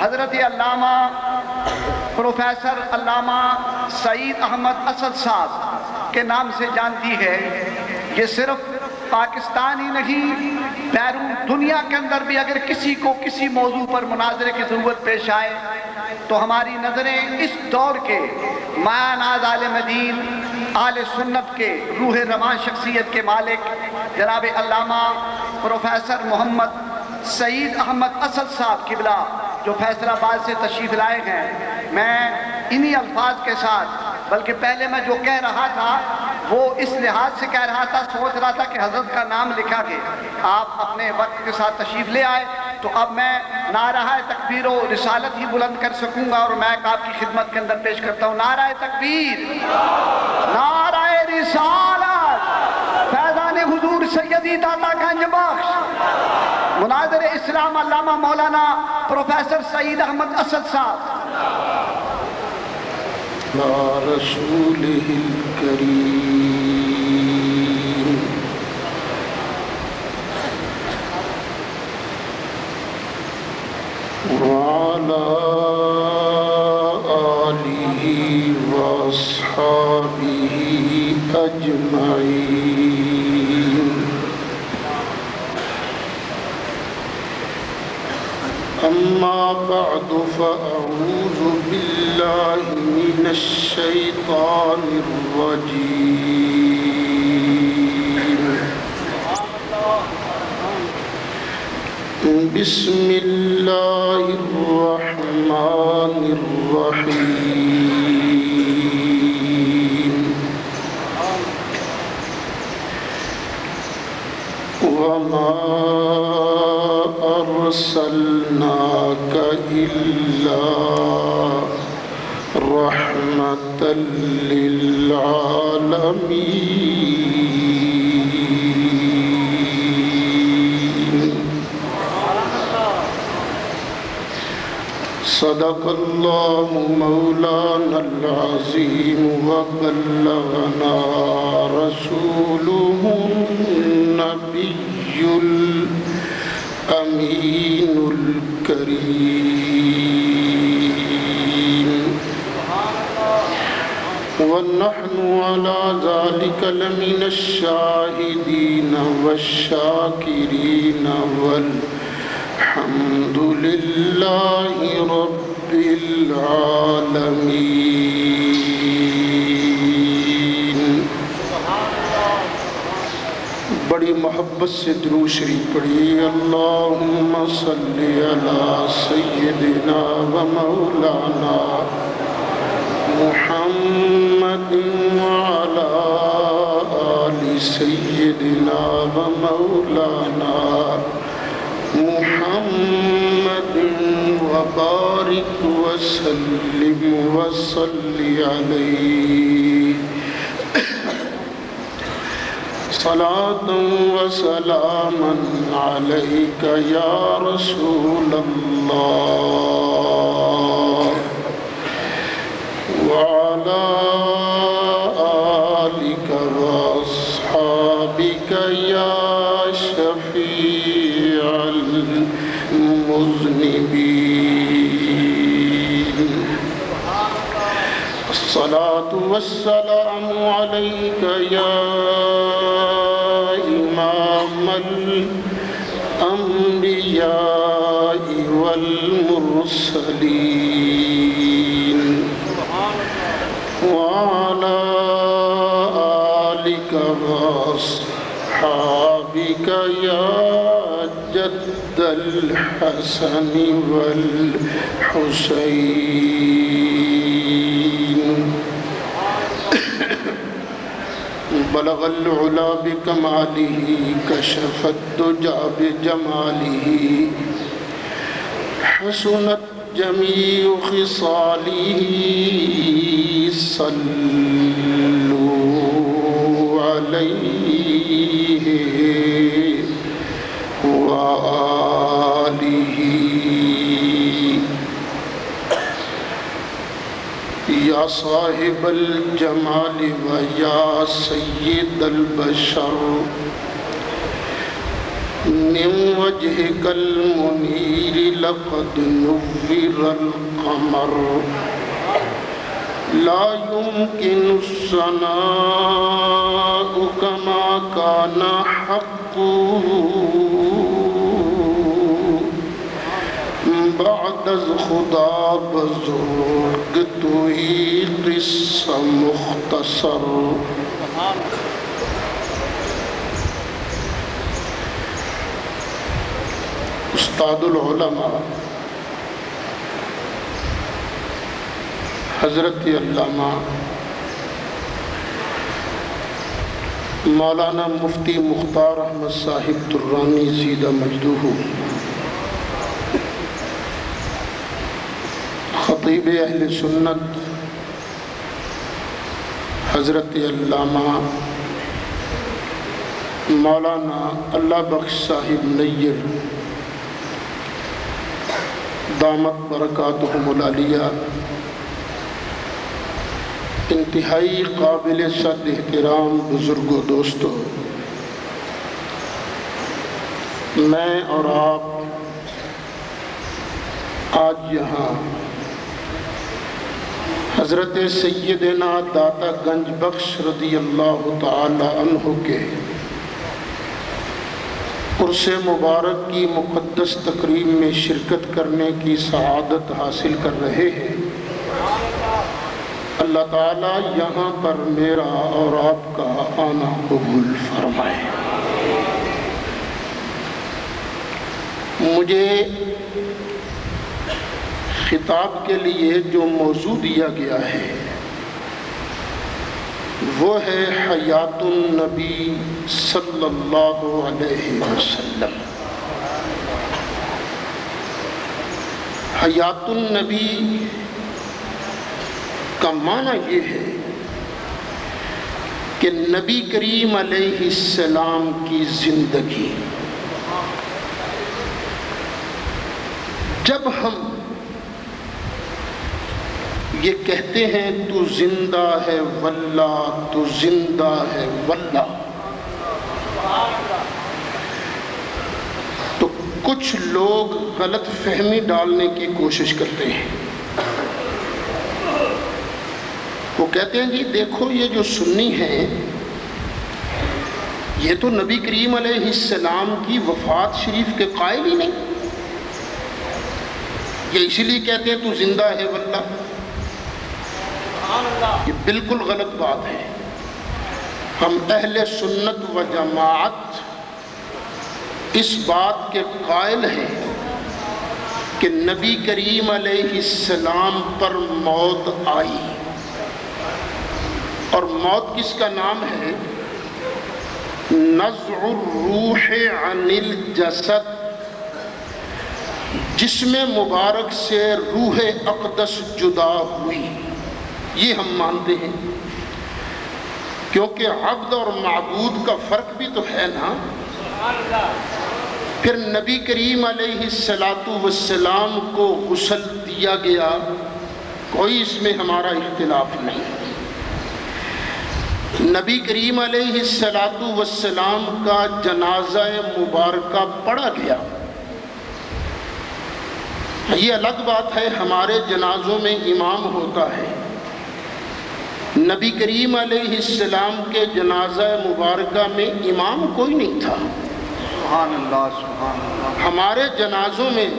حضرت علامہ پروفیسر علامہ سعید احمد اسد صاحب کے نام سے جانتی ہے۔ یہ صرف پاکستان ہی نہیں، بیرون دنیا کے اندر بھی اگر کسی کو کسی موضوع پر مناظرے کی ضرورت پیش آئے تو ہماری نظریں اس دور کے مایاناز عالم دین، اہل سنت کے روح رواں شخصیت کے مالک جناب علامہ پروفیسر محمد سعید احمد اسد صاحب قبلہ جو فیصل آباد سے تشریف لائے ہیں، میں انہی الفاظ کے ساتھ، بلکہ پہلے میں جو کہہ رہا تھا وہ اس لحاظ سے کہہ رہا تھا، سوچ رہا تھا کہ حضرت کا نام لکھا کہ آپ اپنے وقت کے ساتھ تشریف لے آئے تو اب میں نعرہ تکبیر و رسالت ہی بلند کر سکوں گا، اور میں آپ کی خدمت کے اندر پیش کرتا ہوں نعرہ تکبیر، نعرہ رسالت، فیضان حضور سیدی داتا گنج بخش، مناظر اسلام علامہ مولانا پروفیسر سعید احمد اسد صاحب۔ رسولہ الکریم وعلى آلہ واصحابہ اجمعین۔ اما بعد فاعوذ باللہ من الشیطان الرجیم۔ بسم اللہ الرحمن الرحیم۔ وما أرسلناك إلا رحمة للعالمين۔ صدق الله مولانا العظيم وبلغنا رسوله النبي الأمين الكريم، ونحن على ذلك لمن الشاهدين والشاكرين والحمد لله رب العالمين۔ بڑی محبت سے درود شریف پڑھی۔ اللہم صلی علی سیدنا و مولانا محمد وعلی آل سیدنا و مولانا محمد وبارک وسلم وصلی علیہ صلاة وسلاما عليك يا رسول الله، وعلى آلك وأصحابك يا شفيع المذنبين۔ الصلاة والسلام عليك يا إمام الأنبياء والمرسلين، وعلى آلك وأصحابك يا جد الحسن والحسين۔ بلغ العلا بکمالہ، کشف الدجى بجمالہ، حسنت جمیع خصالہ، صلوا علیہ وآلہ۔ یا صاحب الجمال و یا سید البشر، من وجهك المنير لقد نور القمر لا يمكن الثناء كما كان حقه بعد از خدا بزرگ تو ہی قصہ مختصر استاد العلماء حضرت علامہ مولانا مفتی مختار احمد صاحب درانی زیدہ مجدوہ خطیب اہل سنت حضرت علامہ مولانا اللہ بخش صاحب نیر دامت برکاتہم العالیہ، انتہائی قابل صد احترام بزرگ و دوستو، میں اور آپ آج یہاں حضرت سیدنا داتا گنج بخش رضی اللہ تعالی عنہ کے عرس مبارک کی مقدس تقریب میں شرکت کرنے کی سعادت حاصل کر رہے ہیں۔ اللہ تعالیٰ یہاں پر میرا اور آپ کا آنا قبول فرمائے۔ مجھے خطاب کے لیے جو موضوع دیا گیا ہے وہ ہے حیات النبی صلی اللہ علیہ وسلم۔ حیات النبی کا معنی یہ ہے کہ نبی کریم علیہ السلام کی زندگی، جب ہم یہ کہتے ہیں تو زندہ ہے واللہ، تو زندہ ہے واللہ، تو کچھ لوگ غلط فہمی ڈالنے کی کوشش کرتے ہیں۔ وہ کہتے ہیں جی دیکھو یہ جو سنی ہیں یہ تو نبی کریم علیہ السلام کی وفات شریف کے قائل ہی نہیں، یہ اسی لیے کہتے ہیں تو زندہ ہے واللہ۔ یہ بالکل غلط بات ہے۔ ہم اہل سنت و جماعت اس بات کے قائل ہیں کہ نبی کریم علیہ السلام پر موت آئی، اور موت کس کا نام ہے؟ نزع الروح عن الجسد، جسم مبارک سے روح اقدس جدا ہوئی، یہ ہم مانتے ہیں، کیونکہ عبد اور معبود کا فرق بھی تو ہے نا۔ پھر نبی کریم علیہ السلام کو غسل دیا گیا، کوئی اس میں ہمارا اختلاف نہیں۔ نبی کریم علیہ السلام کا جنازہ مبارکہ پڑھا گیا، یہ الگ بات ہے، ہمارے جنازوں میں امام ہوتا ہے، نبی کریم علیہ السلام کے جنازہ مبارکہ میں امام کوئی نہیں تھا۔ سبحان اللہ سبحان اللہ۔ ہمارے جنازوں میں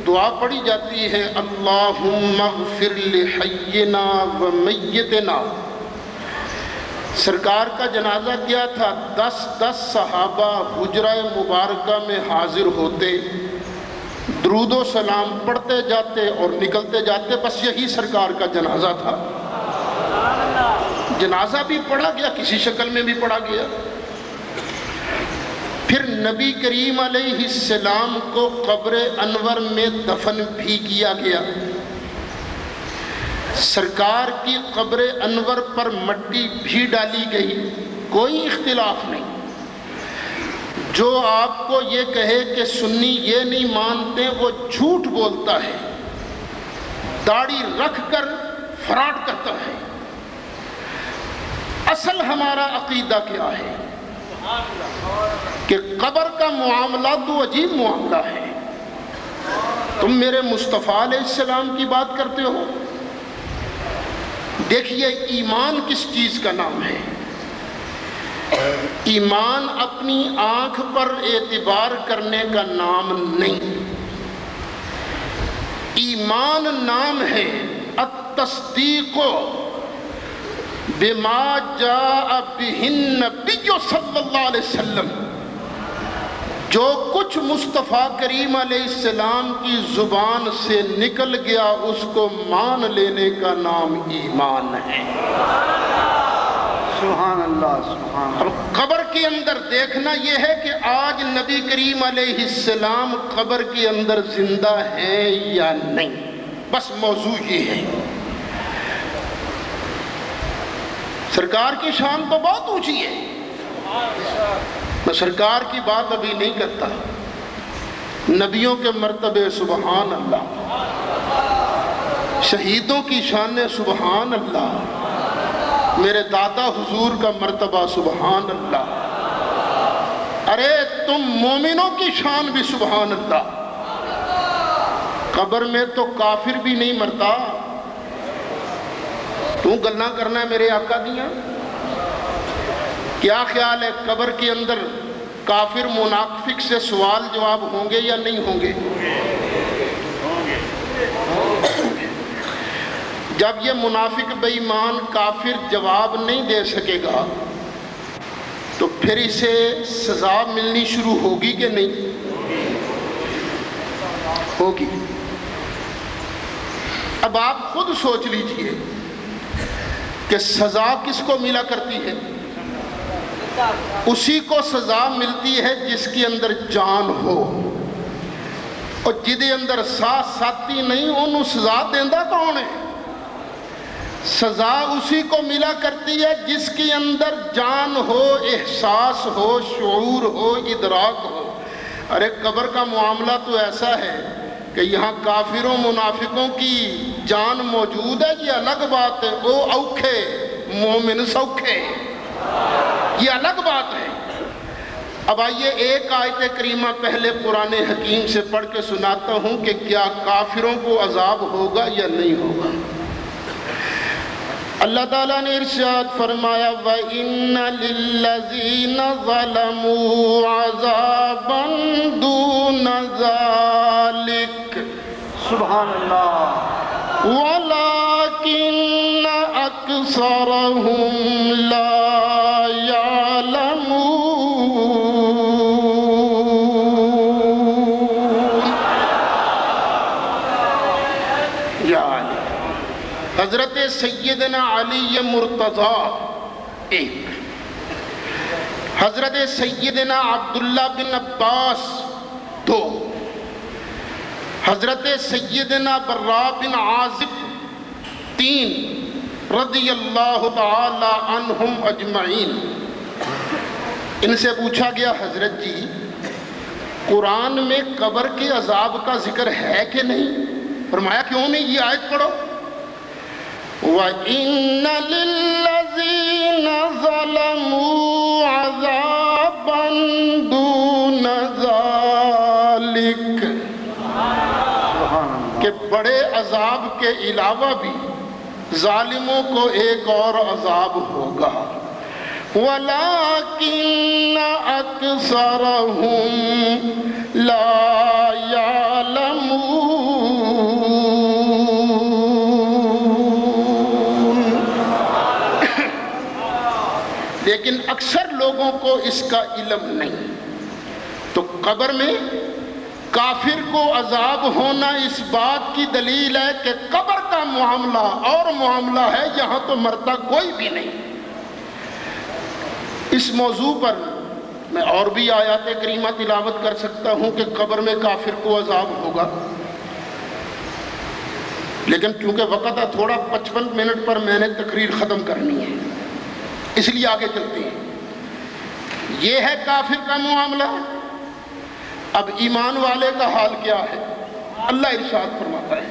دعا پڑھی جاتی ہے اللہم اغفر لحینا و میتنا۔ سرکار کا جنازہ کیا تھا؟ 10 صحابہ حجرہ مبارکہ میں حاضر ہوتے، درود و سلام پڑھتے جاتے اور نکلتے جاتے، بس یہی سرکار کا جنازہ تھا۔ جنازہ بھی پڑھا گیا، کسی شکل میں بھی پڑھا گیا۔ پھر نبی کریم علیہ السلام کو قبر انور میں دفن بھی کیا گیا، سرکار کی قبر انور پر مٹی بھی ڈالی گئی، کوئی اختلاف نہیں۔ جو آپ کو یہ کہے کہ سنی یہ نہیں مانتے وہ جھوٹ بولتا ہے، داڑھی رکھ کر فراڈ کرتا ہے۔ اصل ہمارا عقیدہ کیا ہے؟ کہ قبر کا معاملہ تو عجیب معاملہ ہے. تم میرے مصطفیٰ علیہ السلام کی بات کرتے ہو. دیکھیے ایمان کس چیز کا نام ہے. ایمان اپنی آنکھ پر اعتبار کرنے کا نام نہیں. ایمان نام ہے التصدیق بما جاء بہ النبی صلی اللہ علیہ وسلم. جو کچھ مصطفیٰ کریم علیہ السلام کی زبان سے نکل گیا اس کو مان لینے کا نام ایمان ہے. سبحان اللہ سبحان اللہ. اب قبر کے اندر دیکھنا یہ ہے کہ آج نبی کریم علیہ السلام قبر کے اندر زندہ ہیں یا نہیں. بس موضوع یہ ہے. سرکار کی شان تو بہت اونچی ہے. میں سرکار کی بات ابھی نہیں کرتا. نبیوں کے مرتبے سبحان اللہ. شہیدوں کی شان سبحان اللہ. میرے دادا حضور کا مرتبہ سبحان اللہ. ارے تم مومنوں کی شان بھی سبحان اللہ. قبر میں تو کافر بھی نہیں مرتا. تو گلنا کرنا ہے میرے آقا دیاں. کیا خیال ہے قبر کے اندر کافر منافق سے سوال جواب ہوں گے یا نہیں ہوں گے؟ جب یہ منافق بے ایمان کافر جواب نہیں دے سکے گا تو پھر اسے سزا ملنی شروع ہوگی کہ نہیں ہوگی؟ اب آپ خود سوچ لیجئے کہ سزا کس کو ملا کرتی ہے؟ اسی کو سزا ملتی ہے جس کے اندر جان ہو. اور جدے اندر ساتھ ساتھی نہیں انہوں سزا دیندہ کون ہے؟ سزا اسی کو ملا کرتی ہے جس کے اندر جان ہو، احساس ہو، شعور ہو، ادراک ہو. ارے قبر کا معاملہ تو ایسا ہے کہ یہاں کافروں منافقوں کی جان موجود ہے، یہ الگ بات ہے. او اوکھے مومن سوکھے، یہ الگ بات ہے. اب آئیے ایک آیت کریمہ پہلے قرآن حکیم سے پڑھ کے سناتا ہوں کہ کیا کافروں کو عذاب ہوگا یا نہیں ہوگا. اللہ تعالیٰ نے ارشاد فرمایا وَإِنَّ لِلَّذِينَ ظَلَمُوا عَذَابًا دُونَ ذَلِكَ. سبحان اللہ. وَلَكِنَّ أَكْثَرَهُمْ لَا يَعْلَمُونَ. یعنی حضرت سیدنا علی مرتضی ایک، حضرت سیدنا عبداللہ بن عباس دو، حضرت سیدنا براء بن عازب تین رضی اللہ تعالی عنہم اجمعین. ان سے پوچھا گیا حضرت جی قرآن میں قبر کے عذاب کا ذکر ہے کہ نہیں؟ فرمایا کیوں نہیں، یہ آیت پڑھو. وَإِنَّ لِلَّذِينَ ظَلَمُوا عَذَابًا دُونَ ذَلِكَ. کہ بڑے عذاب کے علاوہ بھی ظالموں کو ایک اور عذاب ہوگا. وَلَكِنَّ أَكْثَرَهُمْ لَا يَعْلَمُونَ. لیکن اکثر لوگوں کو اس کا علم نہیں. تو قبر میں کافر کو عذاب ہونا اس بات کی دلیل ہے کہ قبر کا معاملہ اور معاملہ ہے، یہاں تو مرتا کوئی بھی نہیں. اس موضوع پر میں اور بھی آیات کریمہ تلاوت کر سکتا ہوں کہ قبر میں کافر کو عذاب ہوگا، لیکن کیونکہ وقت ہے تھوڑا 55 منٹ پر میں نے تقریر ختم کرنی ہے، اس لیے آگے چلتے ہیں. یہ ہے کافر کا معاملہ. اب ایمان والے کا حال کیا ہے؟ اللہ ارشاد فرماتا ہے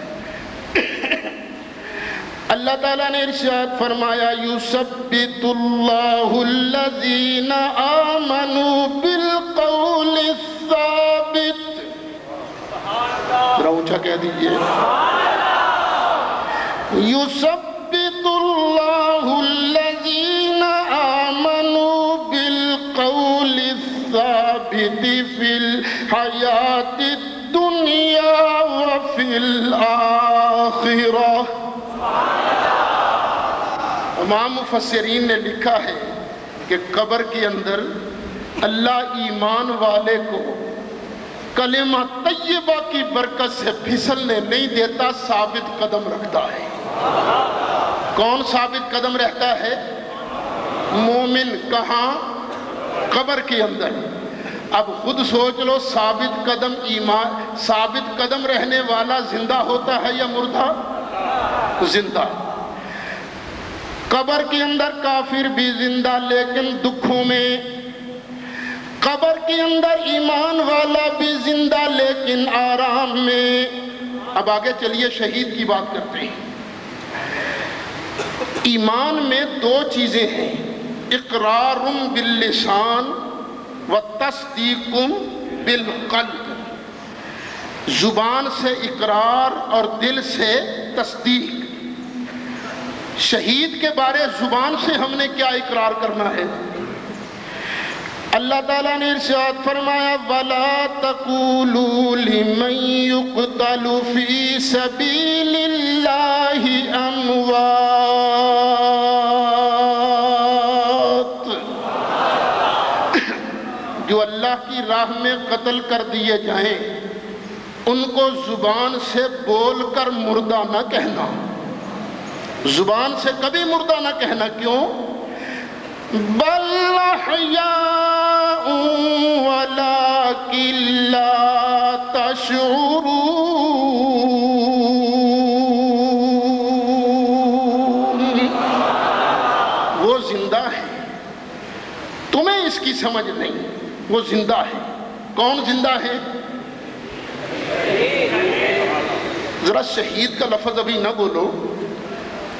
اللہ تعالیٰ نے ارشاد فرمایا یثبت اللہ الذین آمنوا بالقول الثابت، ذرا اونچا کہہ دیجئے، یثبت اللہ الذین آمنوا بالقول الثابت فی الحیات الدنیا وفی الآخرہ۔ تمام مفسرین نے لکھا ہے کہ قبر کے اندر اللہ ایمان والے کو کلمہ طیبہ کی برکت سے پھسلنے نہیں دیتا، ثابت قدم رکھتا ہے۔ کون ثابت قدم رہتا ہے؟ مومن۔ کہاں؟ قبر کے اندر۔ اب خود سوچ لو، ثابت قدم ایمان، ثابت قدم رہنے والا زندہ ہوتا ہے یا مردہ؟ زندہ۔ قبر کے اندر کافر بھی زندہ لیکن دکھوں میں، قبر کے اندر ایمان والا بھی زندہ لیکن آرام میں۔ اب آگے چلیے شہید کی بات کرتے ہیں۔ ایمان میں دو چیزیں ہیں، اقرار باللسان و تصدیق بالقلب۔ زبان سے اقرار اور دل سے تصدیق۔ شہید کے بارے زبان سے ہم نے کیا اقرار کرنا ہے؟ اللہ تعالیٰ نے ارشاد فرمایا وَلَا تَقُولُوا لِمَن يُقْتَلُ فِي سَبِيلِ اللَّهِ أَمْوَاتٌ، جو اللہ کی راہ میں قتل کر دیے جائیں ان کو زبان سے بول کر مردہ نہ کہنا، زبان سے کبھی مردہ نہ کہنا۔ کیوں؟ بل احیاء ولکن لا تشعرون، وہ زندہ ہے، تمہیں اس کی سمجھ نہیں، وہ زندہ ہے۔ کون زندہ ہے؟ ذرا شہید کا لفظ ابھی نہ بولو،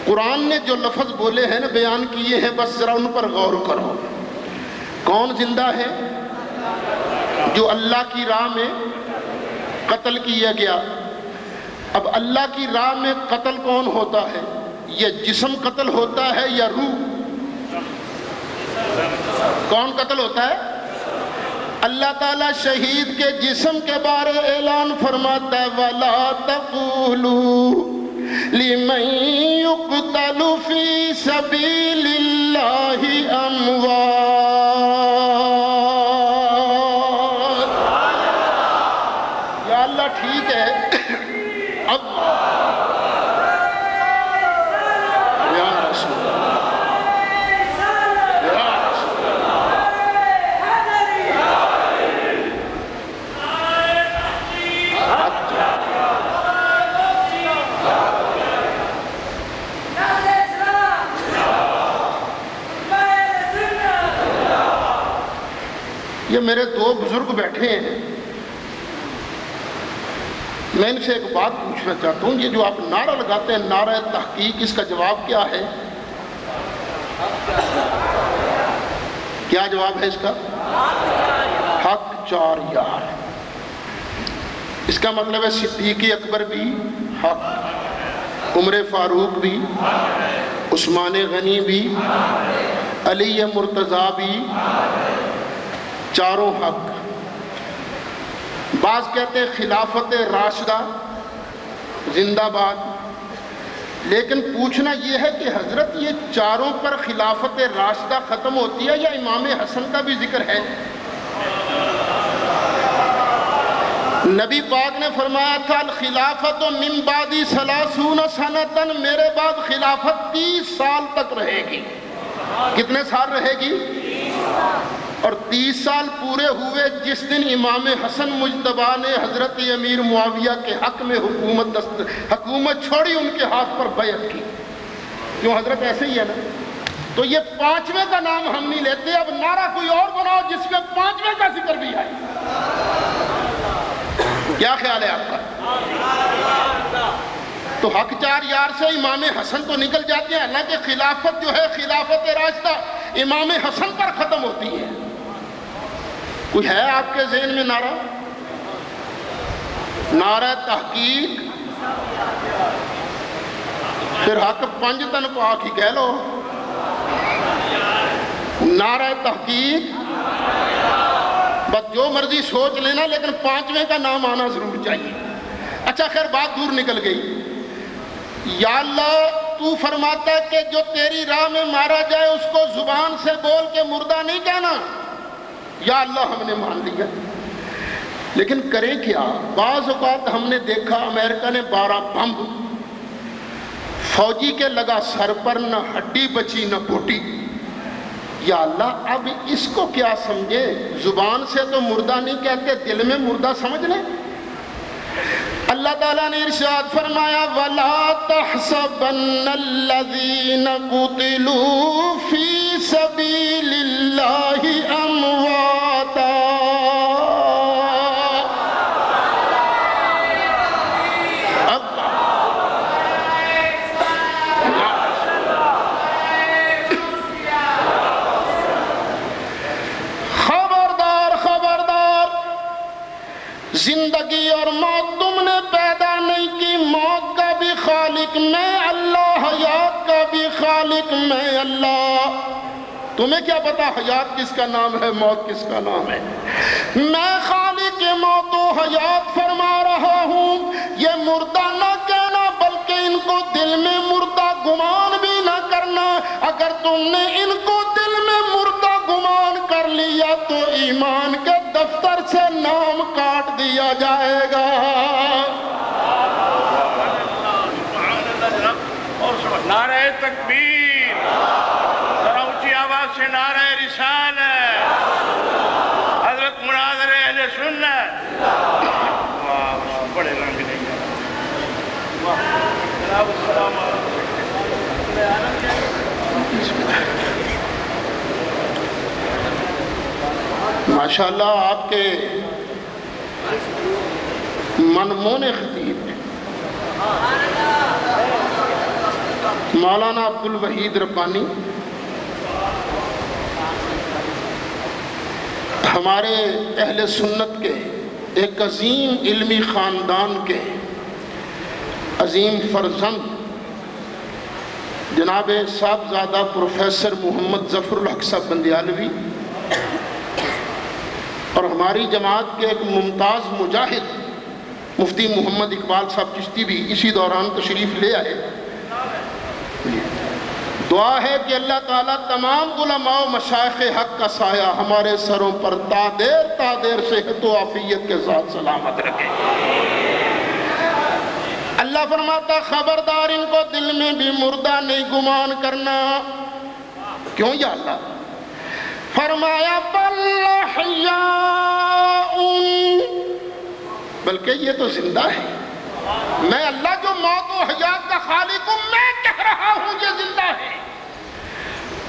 قرآن نے جو لفظ بولے ہیں نا، بیان کیے ہیں، بس ذرا ان پر غور کرو۔ کون زندہ ہے؟ جو اللہ کی راہ میں قتل کیا گیا۔ اب اللہ کی راہ میں قتل کون ہوتا ہے؟ یہ جسم قتل ہوتا ہے یا روح؟ کون قتل ہوتا ہے؟ اللہ تعالیٰ شہید کے جسم کے بارے اعلان فرماتا ہے وَلَا تَقُولُوا لِمَن يُقْتَلُ فِي سَبِيلِ اللَّهِ أَمْوَاتٌ، یا اللہ ٹھیک ہے۔ اب یا رسول یہ میرے دو بزرگ بیٹھے ہیں، میں ان سے ایک بات پوچھنا چاہتا ہوں، یہ جو آپ نعرہ لگاتے ہیں نعرہ تحقیق، اس کا جواب کیا ہے؟ کیا جواب ہے اس کا؟ حق چار یار۔ اس کا مطلب ہے صدیق اکبر بھی حق، عمر فاروق بھی، عثمان غنی بھی، علی مرتضیٰ بھی، چاروں حق۔ بعض کہتے ہیں خلافت راشدہ زندہ باد، لیکن پوچھنا یہ ہے کہ حضرت یہ چاروں پر خلافت راشدہ ختم ہوتی ہے یا امام حسن کا بھی ذکر ہے؟ نبی پاک نے فرمایا تھا الخلافت من بعدی 30 سنۃ، میرے بعد خلافت 30 سال تک رہے گی۔ کتنے سال رہے گی؟ اور 30 سال پورے ہوئے جس دن امام حسن مجتبی نے حضرت امیر معاویہ کے حق میں حکومت چھوڑی، ان کے ہاتھ پر بیعت کی۔ کیوں حضرت ایسے ہی ہے نا؟ تو یہ 5ویں کا نام ہم نہیں لیتے، اب نعرہ کوئی اور بناؤ جس میں 5ویں کا ذکر بھی آئے۔ کیا خیال ہے آپ کا؟ تو حق چار یار سے امام حسن تو نکل جاتے ہیں، حالانکہ خلافت جو ہے خلافت راشدہ امام حسن پر ختم ہوتی ہے۔ کوئی ہے آپ کے ذہن میں نعرہ؟ نعرہ تحقیق، پھر حق پنج تن پاک ہی کہہ لو، نعرہ تحقیق، بس جو مرضی سوچ لینا لیکن پانچویں کا نام آنا ضرور چاہیے۔ اچھا خیر بات دور نکل گئی۔ یا اللہ تو فرماتا ہے کہ جو تیری راہ میں مارا جائے اس کو زبان سے بول کے مردہ نہیں کہنا، یا اللہ ہم نے مان لیا، لیکن کریں کیا؟ بعض اوقات ہم نے دیکھا امریکہ نے 12 بمب فوجی کے لگا سر پر، نہ ہڈی بچی نہ بوٹی۔ یا اللہ اب اس کو کیا سمجھے؟ زبان سے تو مردہ نہیں کہتے، دل میں مردہ سمجھ لیں۔ اللہ تعالیٰ نے ارشاد فرمایا وَلَا تَحْسَبَنَّ الَّذِينَ قُتِلُوا فِي سَبِيلِ اللَّهِ أَمْوَاتًا زندگی اور موت تم نے پیدا نہیں کی، موت کا بھی خالق میں اللہ، حیات کا بھی خالق میں اللہ۔ تمہیں کیا پتا حیات کس کا نام ہے، موت کس کا نام ہے؟ میں خالق موت و حیات فرما رہا ہوں۔ یہ مردہ نہ کہنا بلکہ ان کو دل میں مردہ گمان بھی نہ کرنا۔ اگر تم نے ان کو دل میں مردہ گمان کر لیا تو ایمان کے دفتر سے نام کاٹ دیا جائے گا۔ نعرہ تکبیر، ذرا اونچی آواز سے نعرہ رسالت، حضرت مناظر اہل سنت۔ بڑے رنگ نہیں جناب السلام علیکم۔ ماشاءاللہ آپ کے منمون خطیب مولانا عبدالوحید ربانی ہمارے اہل سنت کے ایک عظیم علمی خاندان کے عظیم فرزند جناب صاحبزادہ پروفیسر محمد ظفر الحق صاحب بندیالوی اور ہماری جماعت کے ایک ممتاز مجاہد مفتی محمد اقبال صاحب چشتی بھی اسی دوران تشریف لے آئے۔ دعا ہے کہ اللہ تعالیٰ تمام علماء و مشائخ حق کا سایہ ہمارے سروں پر تادیر صحت و عافیت کے ساتھ سلامت رکھے۔ اللہ فرماتا خبردار ان کو دل میں بھی مردہ نہیں گمان کرنا۔ کیوں یا اللہ؟ فرمایا بل احیاء، بلکہ یہ تو زندہ ہے۔ میں اللہ جو موت و حیات کا خالق ہوں، میں کہہ رہا ہوں یہ زندہ ہے۔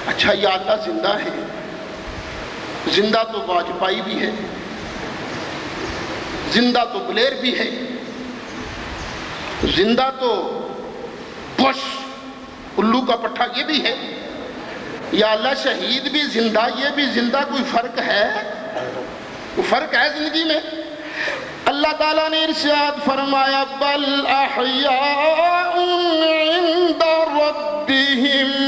اچھا یا اللہ زندہ ہے، زندہ تو واجپائی بھی ہے، زندہ تو بلیر بھی ہے، زندہ تو بش الو کا پٹھا یہ بھی ہے۔ یا اللہ شہید بھی زندہ یہ بھی زندہ، کوئی فرق ہے؟ کوئی فرق ہے زندگی میں؟ اللہ تعالیٰ نے ارشاد فرمایا بل احیاء عند ربہم۔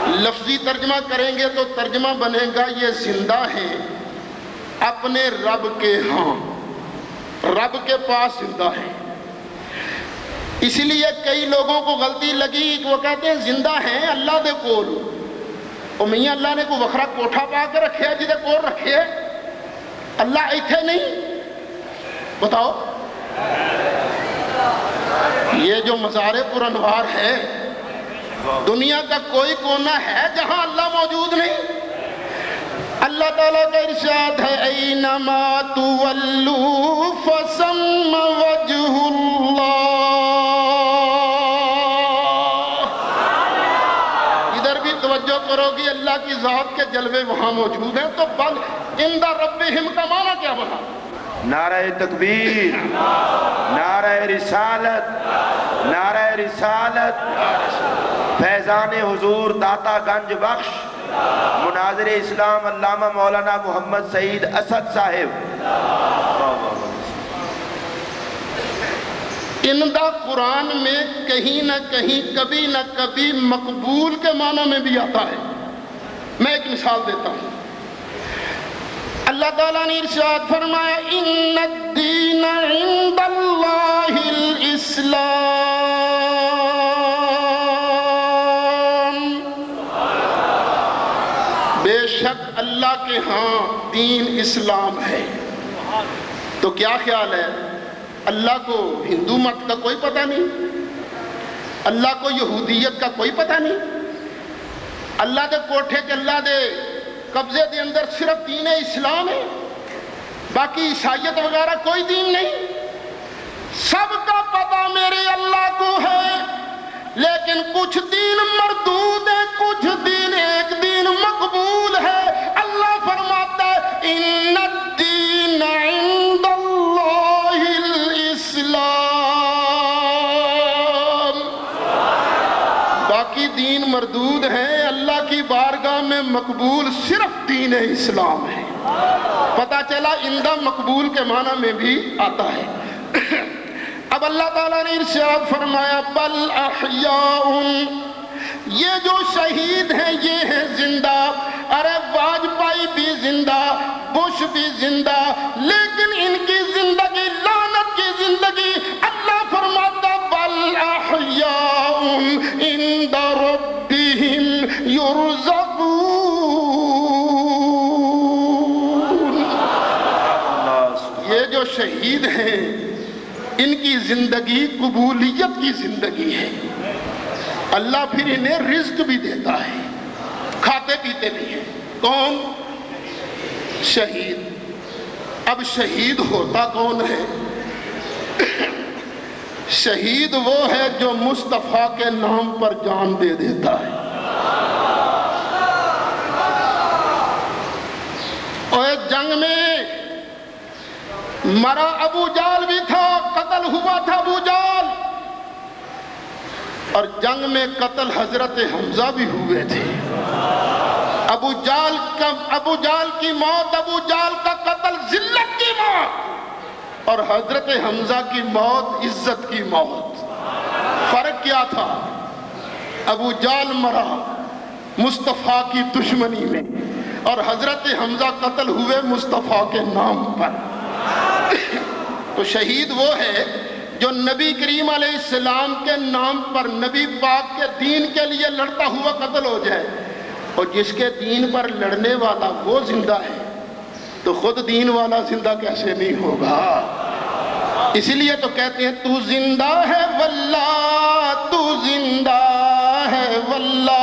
لفظی ترجمہ کریں گے تو ترجمہ بنے گا یہ زندہ ہیں اپنے رب کے ہاں، رب کے پاس زندہ ہیں۔ اسی لیے کئی لوگوں کو غلطی لگی کہ وہ کہتے ہیں زندہ ہیں اللہ دے کول۔ اور میاں اللہ نے کوئی وکھرا کوٹھا پا کے رکھے جی دے کول رکھے، اللہ ایتھے نہیں؟ بتاؤ یہ جو مزار پر انوار ہے دنیا کا کوئی کونا ہے جہاں اللہ موجود نہیں؟ اللہ تعالیٰ کا ارشاد ہے اینما تولو فثم وجہ اللہ۔ ادھر بھی توجہ کرو گی اللہ کی ذات کے جلوے وہاں موجود ہیں۔ تو بل عند ربہم کا معنی کیا بنا؟ نعرہ تکبیر، نعرہ رسالت۔ رسالت، نعرہ رسالت، فیضان حضور داتا گنج بخش مناظر اسلام علامہ مولانا محمد سعید اسد صاحب۔ اندہ قرآن میں کہیں نہ کہیں کبھی نہ کبھی مقبول کے معنی میں بھی آتا ہے۔ میں ایک مثال دیتا ہوں۔ اللہ تعالیٰ نے ارشاد فرمایا ان الدین عند اللہ الاسلام، بے شک اللہ کے ہاں دین اسلام ہے۔ تو کیا خیال ہے، اللہ کو ہندو مت کا کوئی پتہ نہیں، اللہ کو یہودیت کا کوئی پتہ نہیں، اللہ دے کوٹھے کے اللہ دے قبضے دے اندر صرف دین اسلام ہے، باقی عیسائیت وغیرہ کوئی دین نہیں؟ سب کا پتہ میرے اللہ کو ہے، لیکن کچھ دین مردود ہے، کچھ دین ایک دین مقبول ہے۔ اللہ فرماتا ہے ان الدین عند اللہ الاسلام، باقی دین مردود ہیں، اللہ کی بارگاہ میں مقبول صرف دین اسلام ہے۔ پتہ چلا اندہ مقبول کے معنی میں بھی آتا ہے۔ اب اللہ تعالیٰ نے ارشاد فرمایا بل احیاء، یہ جو شہید ہیں یہ ہیں زندہ، ارے واجپائی بھی زندہ، بش بھی زندہ، لیکن ان کی زندگی لعنت کی زندگی۔ اللہ فرماتا بل احیاء عند ربہم یرزقون، یہ جو شہید ہیں ان کی زندگی قبولیت کی زندگی ہے، اللہ پھر انہیں رزق بھی دیتا ہے، کھاتے پیتے بھی ہیں۔ کون؟ شہید۔ اب شہید ہوتا کون ہے؟ شہید وہ ہے جو مصطفیٰ کے نام پر جان دے دیتا ہے۔ اور جنگ میں مرا ابو جال بھی تھا، قتل ہوا تھا ابو جال، اور جنگ میں قتل حضرت حمزہ بھی ہوئے تھے۔ ابو جال کی موت، ابو جال کا قتل ذلت کی موت، اور حضرت حمزہ کی موت عزت کی موت۔ فرق کیا تھا؟ ابو جال مرا مصطفیٰ کی دشمنی میں، اور حضرت حمزہ قتل ہوئے مصطفیٰ کے نام پر۔ تو شہید وہ ہے جو نبی کریم علیہ السلام کے نام پر نبی پاک کے دین کے لیے لڑتا ہوا قتل ہو جائے، اور جس کے دین پر لڑنے والا وہ زندہ ہے تو خود دین والا زندہ کیسے نہیں ہوگا؟ اسی لیے تو کہتے ہیں تو زندہ ہے واللہ، تو زندہ ہے واللہ۔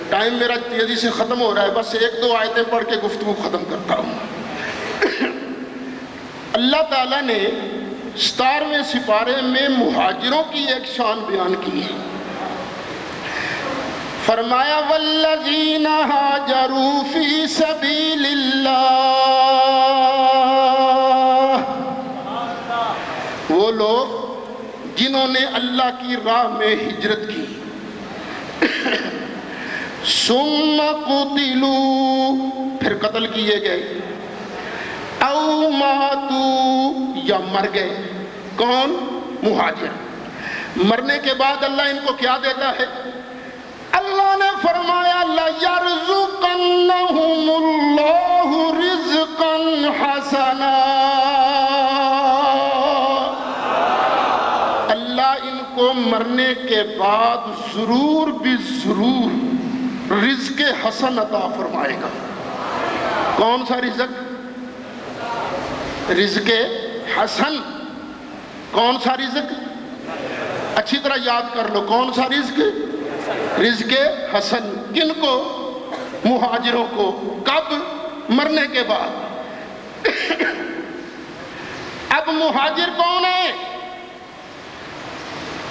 ٹائم میرا تیزی سے ختم ہو رہا ہے، بس ایک دو آیتیں پڑھ کے گفتگو ختم کرتا ہوں۔ اللہ تعالیٰ نے 17ویں سپارے میں مہاجروں کی ایک شان بیان کی ہے۔ فرمایا والذین ہاجروا فی سبیل اللہ، وہ لوگ جنہوں نے اللہ کی راہ میں ہجرت کی، ثم قتلوا، پھر قتل کیے گئے، او ماتوا، یا مر گئے۔ کون؟ مہاجر۔ مرنے کے بعد اللہ ان کو کیا دیتا ہے؟ اللہ نے فرمایا لَيَرْزُقَنَّهُمُ اللَّهُ رِزْقًا حَسَنًا، اللہ ان کو مرنے کے بعد ضرور بھی ضرور رزق حسن عطا فرمائے گا۔ کون سا رزق؟ رزق حسن۔ کون سا رزق؟ اچھی طرح یاد کر لو، کون سا رزق؟ رزق حسن۔ کن کو؟ مہاجروں کو۔ کب؟ مرنے کے بعد۔ اب مہاجر کون ہے؟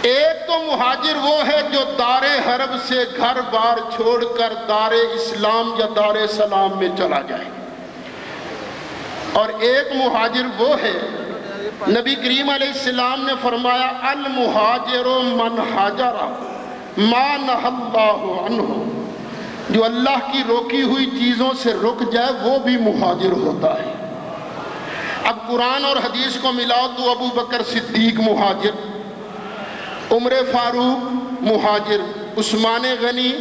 ایک تو مہاجر وہ ہے جو دار حرب سے گھر بار چھوڑ کر دار اسلام یا دار سلام میں چلا جائے۔ اور ایک مہاجر وہ ہے، نبی کریم علیہ السلام نے فرمایا المہاجر من حاجر ما نہی اللہ عنہ، جو اللہ کی روکی ہوئی چیزوں سے رک جائے وہ بھی مہاجر ہوتا ہے۔ اب قرآن اور حدیث کو ملاؤ تو ابو بکر صدیق مہاجر، عمر فاروق مہاجر، عثمان غنی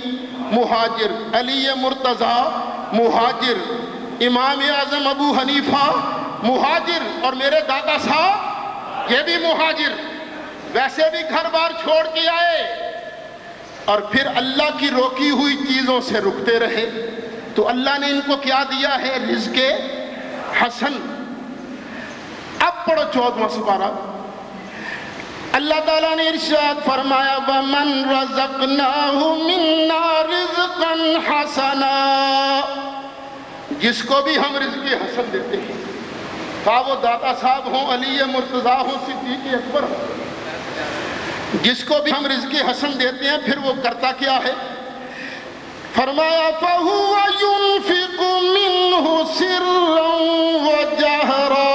مہاجر، علی مرتضیٰ مہاجر، امام اعظم ابو حنیفہ مہاجر، اور میرے دادا صاحب یہ بھی مہاجر، ویسے بھی گھر بار چھوڑ کے آئے اور پھر اللہ کی روکی ہوئی چیزوں سے رکتے رہے، تو اللہ نے ان کو کیا دیا ہے؟ رزق حسن۔ اب پڑھو 14واں سپارہ، اللہ تعالیٰ نے ارشاد فرمایا وَمَن رَزَقْنَاهُ مِنَّا رِزْقًا حَسَنًا، جس کو بھی ہم رزق حسن دیتے ہیں، خواہ وہ داتا صاحب ہوں، علی مرتضیٰ ہوں، صدیق اکبر ہوں، جس کو بھی ہم رزق حسن دیتے ہیں پھر وہ کرتا کیا ہے؟ فرمایا فَهُوَ يُنْفِقُ مِنْهُ سِرًّا وَجَهْرًا،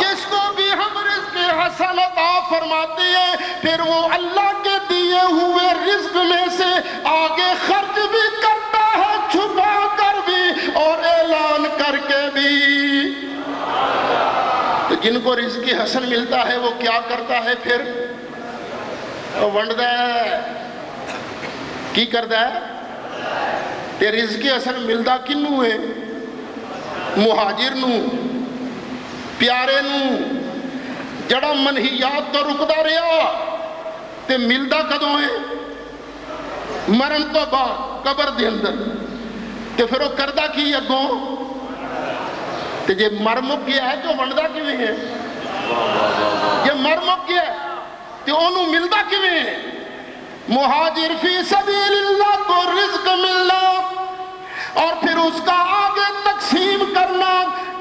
جس کو بھی ہم رزق حسن عطا فرماتے ہیں پھر وہ اللہ کے دیے ہوئے رزق میں سے آگے خرچ بھی کرتا ہے، چھپا کر بھی اور اعلان کر کے بھی۔ تو جن کو رزق حسن ملتا ہے وہ کیا کرتا ہے پھر؟ وہ ونڈتا ہے، کی کرتا ہے؟ تے رزق حسن ملتا کنوں ہے؟ مہاجر نوں، پیارے نوں، جڑا منہیات تو رکدا رہا تے ملدا کدوں ہے؟ مرن تو بعد قبر دے اندر، تے پھر وہ کردا کی اگوں؟ تے جے مر مک گیا ہے تو ونڈدا کیویں ہے؟ جے مر مک گیا ہے تے انہوں ملدا کیویں ہے؟ مہاجر فی سبیل اللہ کو رزق ملنا اور پھر اس کا آگے تقسیم کرنا،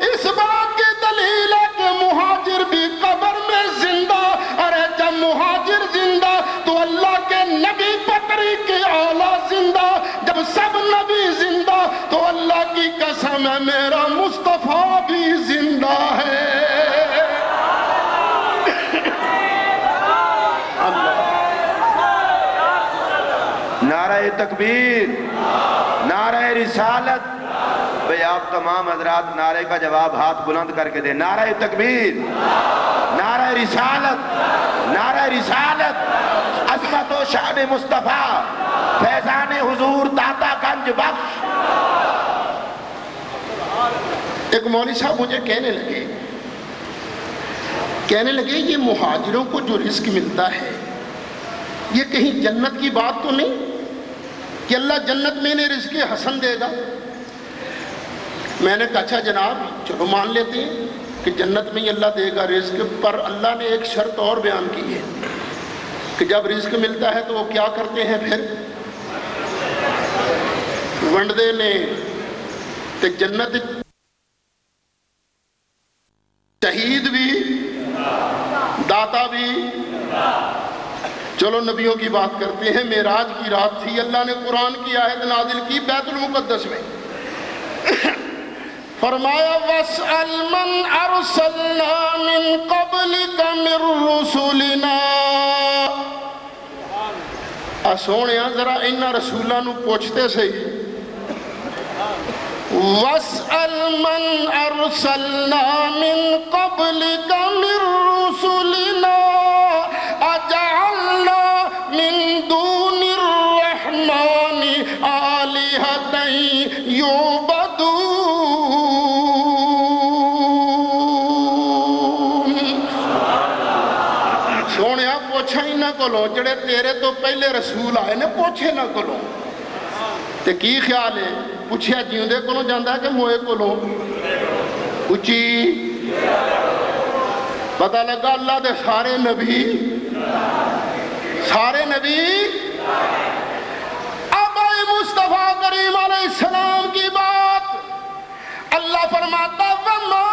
اس بات کی دلیل ہے کہ مہاجر بھی قبر میں زندہ، اور جب مہاجر زندہ تو اللہ کے نبی پتری کے اعلیٰ زندہ، جب سب نبی زندہ تو اللہ کی قسم ہے میرا مصطفیٰ بھی زندہ ہے۔ نعرہ تکبیر، نعرہ رسالت۔ بھئی آپ تمام حضرات نعرے کا جواب ہاتھ بلند کر کے دیں۔ نعرہ تکبیر، نعرہ رسالت، نعرہ رسالت، عظمت و شان مصطفیٰ، فیضان حضور داتا گنج بخش۔ ایک مولوی صاحب مجھے کہنے لگے یہ مہاجروں کو جو رزق ملتا ہے یہ کہیں جنت کی بات تو نہیں کہ اللہ جنت میں انہیں رزق حسن دے گا؟ میں نے کہا اچھا جناب چلو مان لیتے ہیں کہ جنت میں ہی اللہ دے گا رزق، پر اللہ نے ایک شرط اور بیان کی ہے کہ جب رزق ملتا ہے تو وہ کیا کرتے ہیں پھر؟ ونڈے نے تے جنت شہید بھی داتا بھی۔ چلو نبیوں کی بات کرتے ہیں۔ معراج کی رات تھی، اللہ نے قرآن کی آیت نازل کی بیت المقدس میں، فرمایا وَاسْأَلْ مَنْ أَرْسَلْنَا مِنْ قَبْلِكَ مِنْ رُسُلِنَا، سونیا ذرا انہاں رسولاں نو پوچھتے سہی، وَاسْأَلْ مَنْ أَرْسَلْنَا مِنْ قَبْلِكَ مِنْ رُسُلِنَا أَجَعَلْنَا مِنْ دُونِ الرَّحْمَنِ آلِهَةً يُعْبَدُونَ۔ سونیا پوچھا ہی نہ کلو، جڑے تیرے تو پہلے رسول آئے نے پوچھے نہ کلو، تے کی خیال ہے پوچھیا جیوندے کولوں جاندا ہے کہ موئے کولوں؟ اچھی پتہ لگا اللہ دے سارے نبی اب آئی مصطفیٰ کریم علیہ السلام کی بات، اللہ فرماتا وَمَا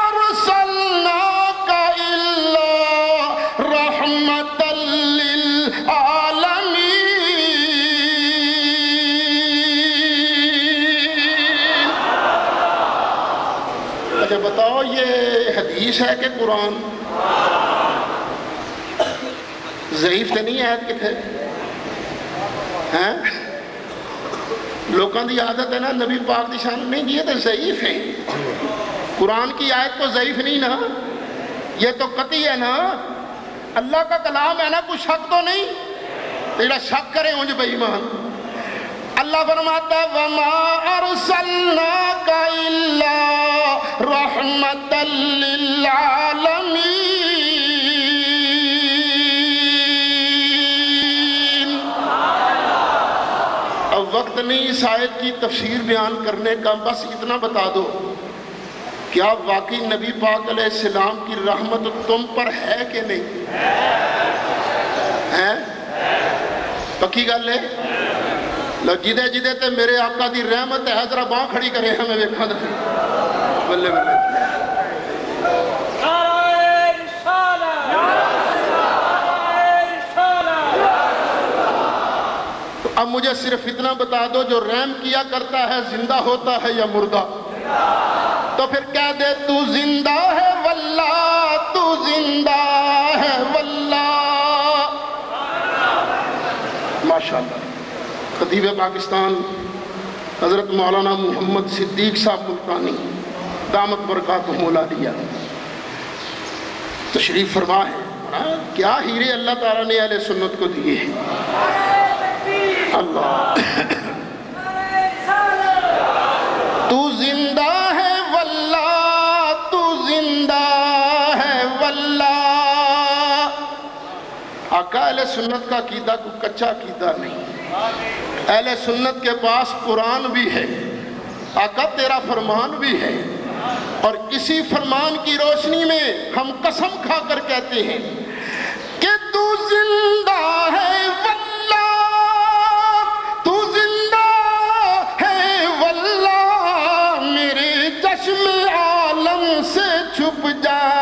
أَرْسَلْنَاكَ إِلَّا رَحْمَةً لِلْعَالَمِينَ۔ اچھا بتاؤ یہ حدیث ہے کہ قرآن؟ ضعیف تو نہیں آیت کتنے ہیں؟ لوگوں کی عادت ہے نا نبی پاک دی شان نہیں یہ تو ضعیف ہے. قرآن کی آیت تو ضعیف نہیں نا, یہ تو قطعی ہے نا, اللہ کا کلام ہے نا, کوئی شک تو نہیں. تو شک کرے انج بے ایمان. اللہ فرماتا ہے وَمَا أَرْسَلْنَاكَ إِلَّا رَحْمَةً لِلْعَالَمِينَ. اب وقت نہیں اس آیت کی تفسیر بیان کرنے کا, بس اتنا بتا دو کیا واقعی نبی پاک علیہ السلام کی رحمت تم پر ہے کہ نہیں ہے؟ پکی گل ہے. لو جدے جدے تے میرے آقا دی رحمت ہے ذرا باں کھڑی کرے ہمیں ویکھاں تے بلے بلے. تو اب مجھے صرف اتنا بتا دو جو رحم کیا کرتا ہے زندہ ہوتا ہے یا مردہ؟ تو پھر کہہ دے تو زندہ ہے واللہ, تو زندہ ہے واللہ. ماشاءاللہ. خطیب پاکستان حضرت مولانا محمد صدیق صاحب ملتانی دامت برکاتہم العالیہ تشریف فرما ہے. کیا ہیرے اللہ تعالیٰ نے اہل سنت کو دیے ہیں. اللہ تو زندہ ہے واللہ, تو زندہ ہے واللہ. آقا اہل سنت کا عقیدہ کوئی کچا عقیدہ نہیں. اہل سنت کے پاس قرآن بھی ہے, آقا تیرا فرمان بھی ہے, اور اسی فرمان کی روشنی میں ہم قسم کھا کر کہتے ہیں کہ تو زندہ ہے واللہ, تو زندہ ہے واللہ. میرے چشم عالم سے چھپ جا